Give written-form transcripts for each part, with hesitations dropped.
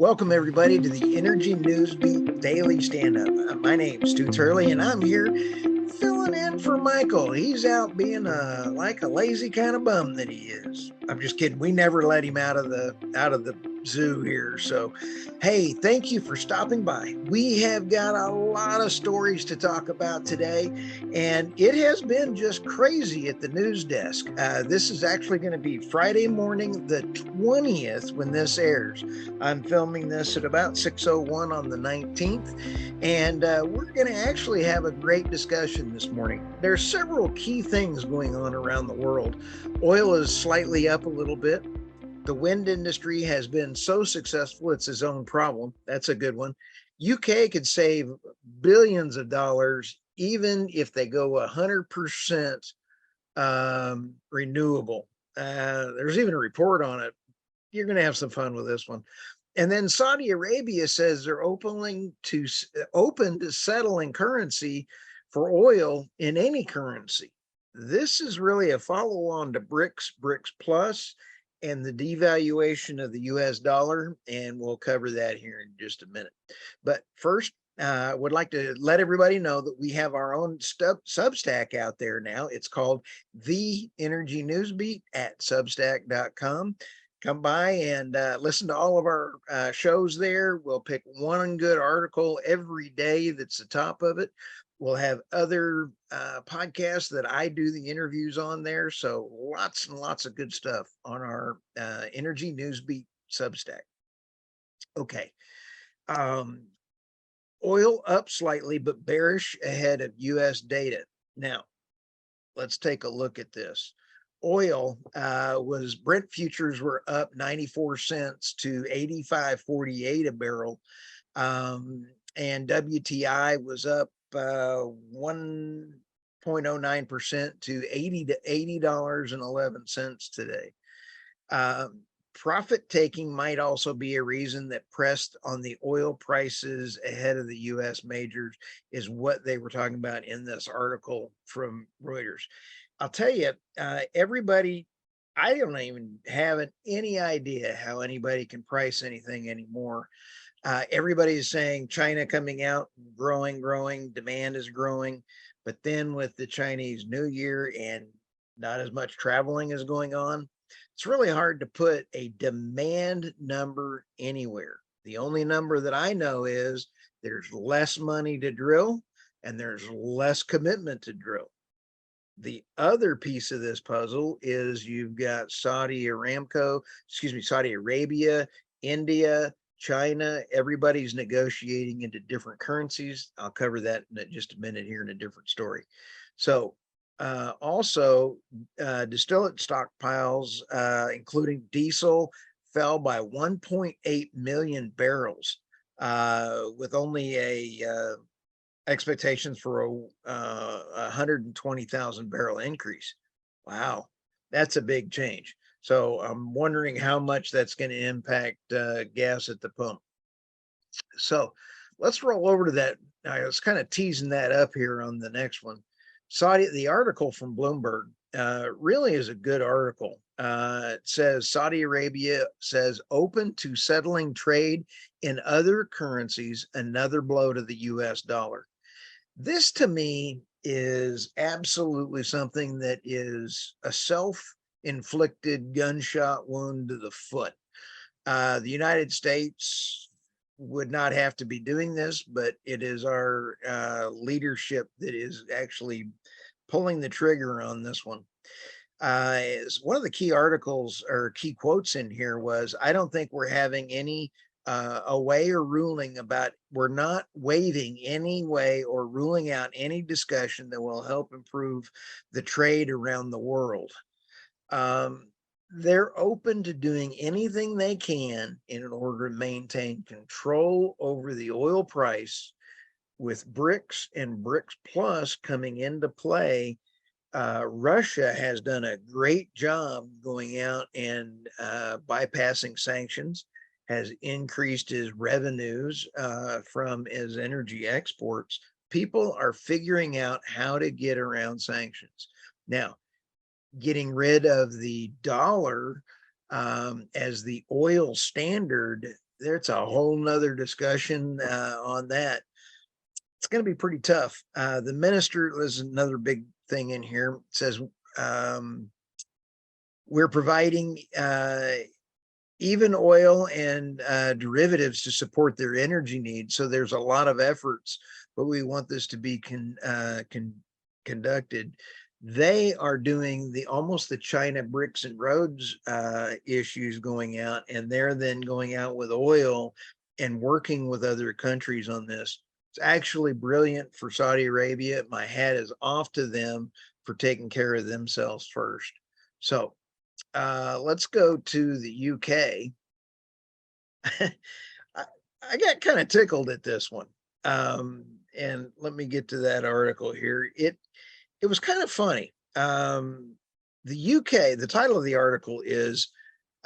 Welcome, everybody, to the Energy Newsbeat Daily Stand-Up. My name's Stu and I'm here filling in for Michael. He's out being like a lazy kind of bum that he is. I'm just kidding. We never let him out of the zoo here. So, hey, thank you for stopping by. We have got a lot of stories to talk about today, and it has been just crazy at the news desk. This is actually going to be Friday morning, the 20th, when this airs. I'm filming this at about 6:01 on the 19th, and we're going to actually have a great discussion this morning. There are several key things going on around the world. Oil is slightly up a little bit. The wind industry has been so successful, it's its own problem. That's a good one. UK could save billions of dollars even if they go 100% renewable. There's even a report on it. You're going to have some fun with this one. And then Saudi Arabia says they're open to settling currency for oil in any currency. This is really a follow-on to BRICS Plus, and the devaluation of the US dollar, and we'll cover that here in just a minute. But first, I would like to let everybody know that we have our own Substack out there now. It's called The Energy Newsbeat at substack.com. Come by and listen to all of our shows there. We'll pick one good article every day that's the top of it. We'll have other podcasts that I do the interviews on there. So lots and lots of good stuff on our Energy Newsbeat Substack. Okay. Oil up slightly, but bearish ahead of U.S. data. Now, let's take a look at this. Oil Brent futures were up 94 cents to 85.48 a barrel. And WTI was up 1.09% to $80.11 today. Profit taking might also be a reason that pressed on the oil prices ahead of the U.S. majors, is what they were talking about in this article from Reuters. I'll tell you, everybody, I don't even have any idea how anybody can price anything anymore. Everybody is saying China coming out, growing, demand is growing. But then with the Chinese New Year and not as much traveling is going on, it's really hard to put a demand number anywhere. The only number that I know is there's less money to drill and there's less commitment to drill. The other piece of this puzzle is you've got Saudi Arabia, India, China. Everybody's negotiating into different currencies. I'll cover that in just a minute here in a different story. So also distillate stockpiles, including diesel, fell by 1.8 million barrels, with only a expectations for a 120,000 barrel increase. Wow, that's a big change. So I'm wondering how much that's going to impact gas at the pump. So let's roll over to that. I was kind of teasing that up here on the next one. The article from Bloomberg really is a good article. It says Saudi Arabia says open to settling trade in other currencies, another blow to the US dollar. This to me is absolutely something that is a self-inflicted gunshot wound to the foot. The United States would not have to be doing this, but it is our leadership that is actually pulling the trigger on this one. One of the key articles or key quotes in here was, I don't think we're having any a way or ruling about, we're not waiving any way or ruling out any discussion that will help improve the trade around the world. They're open to doing anything they can in order to maintain control over the oil price. With BRICS and BRICS Plus coming into play, Russia has done a great job going out and bypassing sanctions, has increased his revenues from his energy exports. People are figuring out how to get around sanctions. Now, getting rid of the dollar as the oil standard there's a whole nother discussion on that. It's going to be pretty tough. The minister, there's another big thing in here, says we're providing even oil and derivatives to support their energy needs. So there's a lot of efforts, but we want this to be conducted. They are doing almost the China bricks and roads issues going out, and they're then going out with oil and working with other countries on this. It's actually brilliant for Saudi Arabia. My hat is off to them for taking care of themselves first. So let's go to the UK. I got kind of tickled at this one. And let me get to that article here. It was kind of funny. The UK, the title of the article is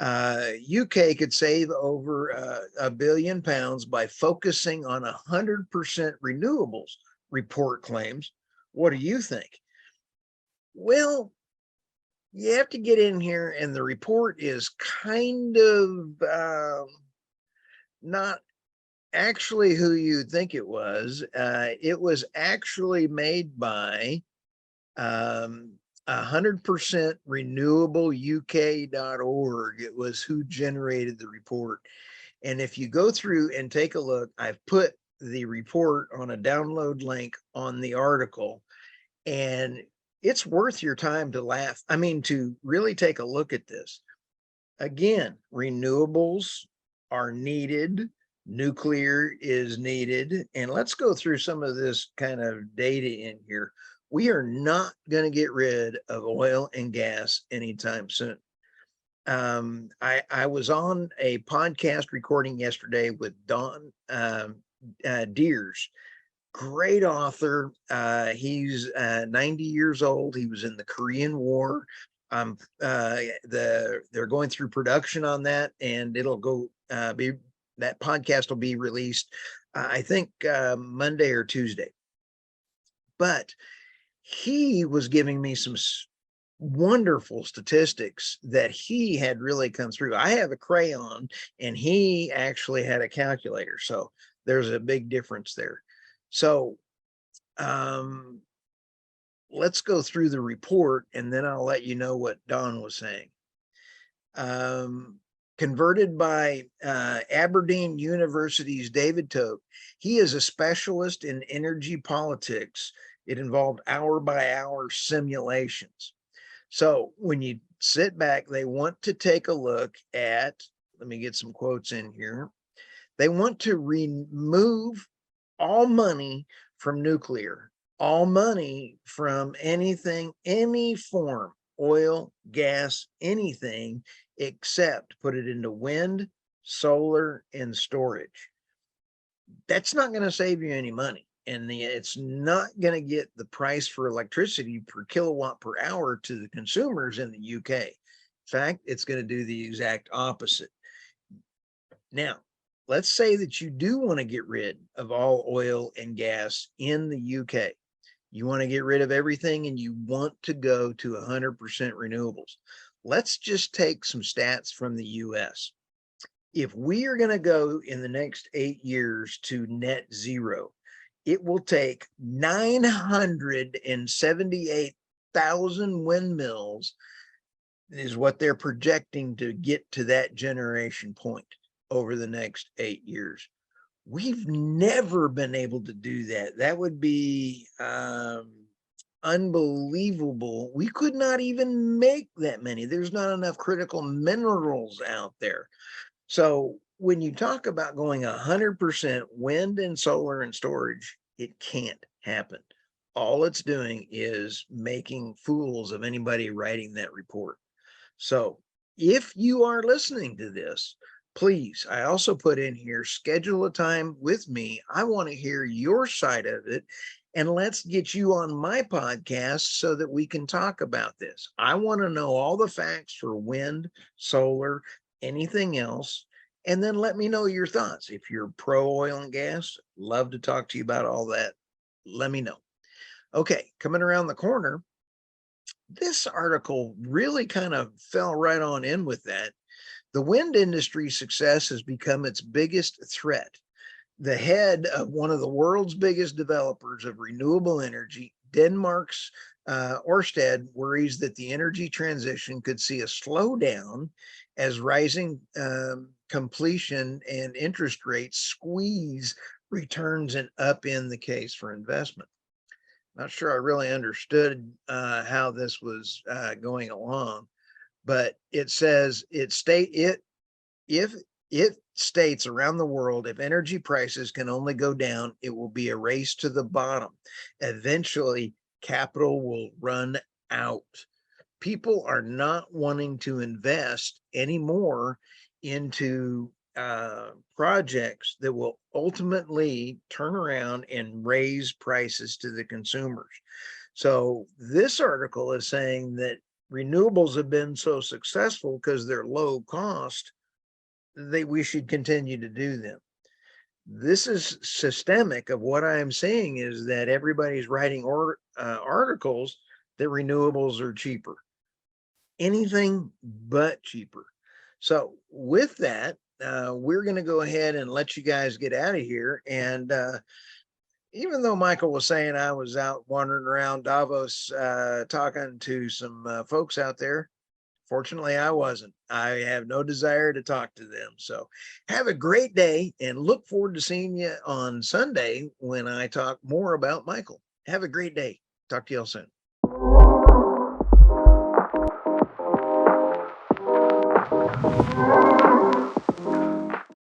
UK could save over £1 billion by focusing on 100% renewables, report claims. What do you think? Well, you have to get in here, and the report is kind of not actually who you think it was. It was actually made by 100% renewable UK.org. It was who generated the report. And if you go through and take a look, I've put the report on a download link on the article, and it's worth your time to laugh. I mean, to really take a look at this. Again, renewables are needed. Nuclear is needed. And let's go through some of this kind of data in here. We are not going to get rid of oil and gas anytime soon. I was on a podcast recording yesterday with Don Deers. Great author. He's 90 years old. He was in the Korean War. They're going through production on that, and it'll go that podcast will be released, I think Monday or Tuesday. But he was giving me some wonderful statistics that he had really come through. I have a crayon, and he actually had a calculator. So there's a big difference there. So let's go through the report, and then I'll let you know what Don was saying. Converted by Aberdeen University's David Toke. He is a specialist in energy politics. It involved hour-by-hour simulations. So when you sit back, they want to take a look at, let me get some quotes in here. They want to remove all money from nuclear, all money from anything, any form, oil, gas, anything, except put it into wind, solar, and storage. That's not going to save you any money. And it's not going to get the price for electricity per kilowatt per hour to the consumers in the UK. In fact, it's going to do the exact opposite. Now, let's say that you do want to get rid of all oil and gas in the UK. You want to get rid of everything, and you want to go to 100% renewables. Let's just take some stats from the US. If we are going to go in the next 8 years to net zero, it will take 978,000 windmills is what they're projecting to get to that generation point over the next 8 years. We've never been able to do that. That would be unbelievable. We could not even make that many. There's not enough critical minerals out there. So when you talk about going 100% wind and solar and storage, it can't happen. All it's doing is making fools of anybody writing that report. So if you are listening to this, please, I also put in here, schedule a time with me. I want to hear your side of it, and let's get you on my podcast so that we can talk about this. I want to know all the facts for wind, solar, anything else, and then let me know your thoughts. If you're pro oil and gas, love to talk to you about all that. Let me know. Okay, coming around the corner, this article really kind of fell right on in with that. The wind industry's success has become its biggest threat. The head of one of the world's biggest developers of renewable energy, Denmark's Ørsted, worries that the energy transition could see a slowdown as rising completion and interest rates squeeze returns and upend the case for investment. Not sure I really understood how this was going along, but it says if it states around the world, if energy prices can only go down, it will be a race to the bottom. Eventually, capital will run out. People are not wanting to invest anymore into projects that will ultimately turn around and raise prices to the consumers. So this article is saying that renewables have been so successful because they're low cost, we should continue to do them. This is systemic of what I am saying is that everybody's writing articles that renewables are cheaper. Anything but cheaper. So with that, we're going to go ahead and let you guys get out of here. And even though Michael was saying I was out wandering around Davos talking to some folks out there, fortunately, I wasn't. I have no desire to talk to them. So have a great day and look forward to seeing you on Sunday when I talk more about Michael. Have a great day. Talk to y'all soon.